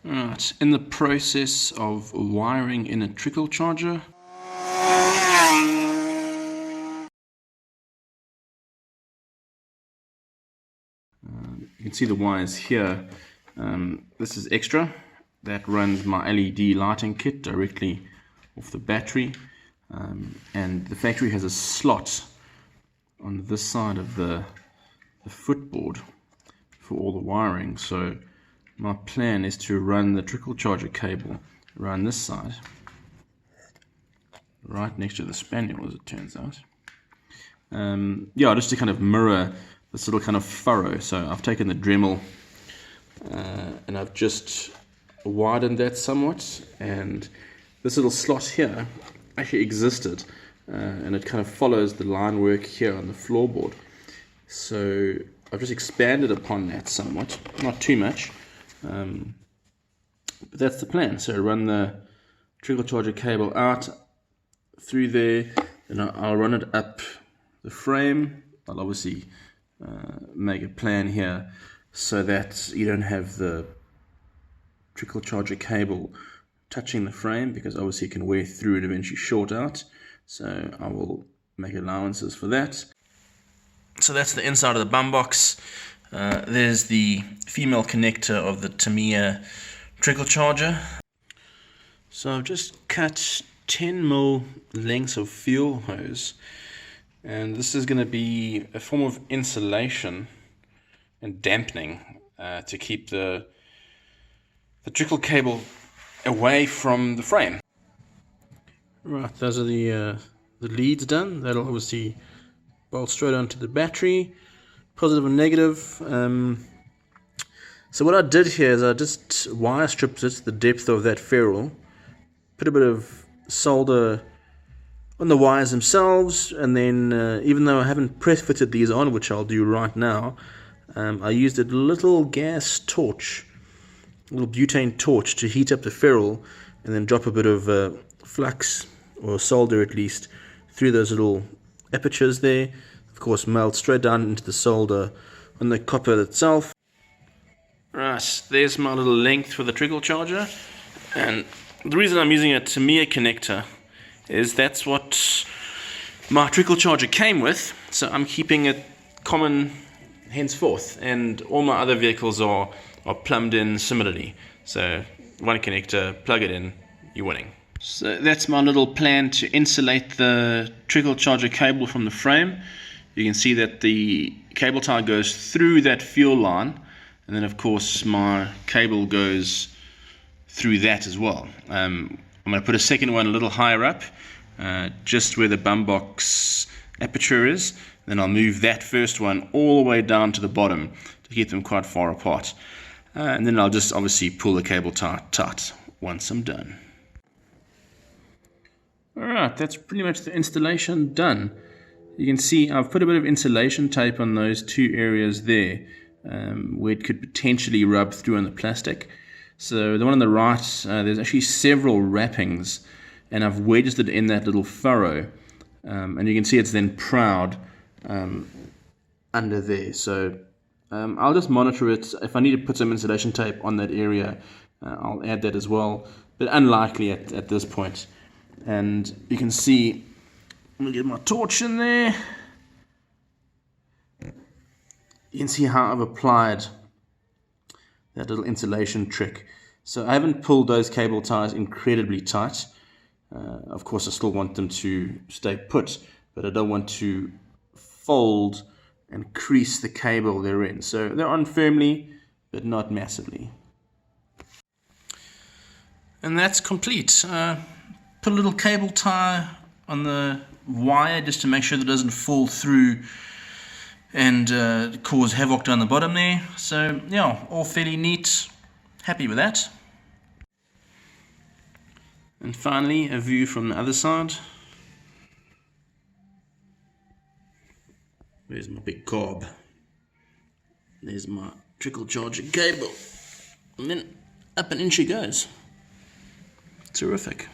Right, in the process of wiring in a trickle charger. You can see the wires here. This is extra. That runs my LED lighting kit directly off the battery. And the factory has a slot on this side of the footboard for all the wiring. So my plan is to run the trickle charger cable around this side, right next to the spaniel, as it turns out. Yeah, just to kind of mirror this little kind of furrow. So I've taken the Dremel and I've just widened that somewhat, and this little slot here actually existed, and it kind of follows the line work here on the floorboard. So I've just expanded upon that somewhat, not too much, but that's the plan. So run the trickle charger cable out through there, and I'll run it up the frame. I'll obviously make a plan here so that you don't have the trickle charger cable touching the frame, because obviously it can wear through and eventually short out. So I will make allowances for that. So that's the inside of the bum box. There's the female connector of the Tamiya trickle charger. So I've just cut 10mm lengths of fuel hose, and this is going to be a form of insulation and dampening to keep the trickle cable away from the frame. Right, those are the leads done. That'll obviously bolt straight onto the battery, positive and negative. So what I did here is I just wire stripped it the depth of that ferrule, put a bit of solder on the wires themselves, and then even though I haven't press fitted these on, which I'll do right now, I used a little gas torch, a little butane torch, to heat up the ferrule and then drop a bit of flux, or solder at least, through those little apertures there. Of course, melt straight down into the solder on the copper itself. Right, there's my little length for the trickle charger, and the reason I'm using a Tamiya connector is that's what my trickle charger came with, so I'm keeping it common henceforth, and all my other vehicles are plumbed in similarly. So one connector, plug it in, you're winning. So that's my little plan to insulate the trickle charger cable from the frame. You can see that the cable tie goes through that fuel line, and then of course my cable goes through that as well. I'm going to put a second one a little higher up, just where the bum box aperture is. Then I'll move that first one all the way down to the bottom to keep them quite far apart. And then I'll just obviously pull the cable tie tight once I'm done. Alright, that's pretty much the installation done. You can see I've put a bit of insulation tape on those two areas there, where it could potentially rub through on the plastic. So the one on the right, there's actually several wrappings, and I've wedged it in that little furrow, and you can see it's then proud under there. So I'll just monitor it. If I need to put some insulation tape on that area, I'll add that as well, but unlikely at this point. And you can see, I'm going to get my torch in there. You can see how I've applied that little insulation trick. So I haven't pulled those cable ties incredibly tight. Of course I still want them to stay put, but I don't want to fold and crease the cable they're in. So they're on firmly, but not massively. And that's complete. Put a little cable tie on the wire just to make sure that it doesn't fall through and cause havoc down the bottom there. So yeah, all fairly neat. Happy with that. And finally, a view from the other side. There's my big cob. There's my trickle charger cable. And then up an inch it goes. Terrific.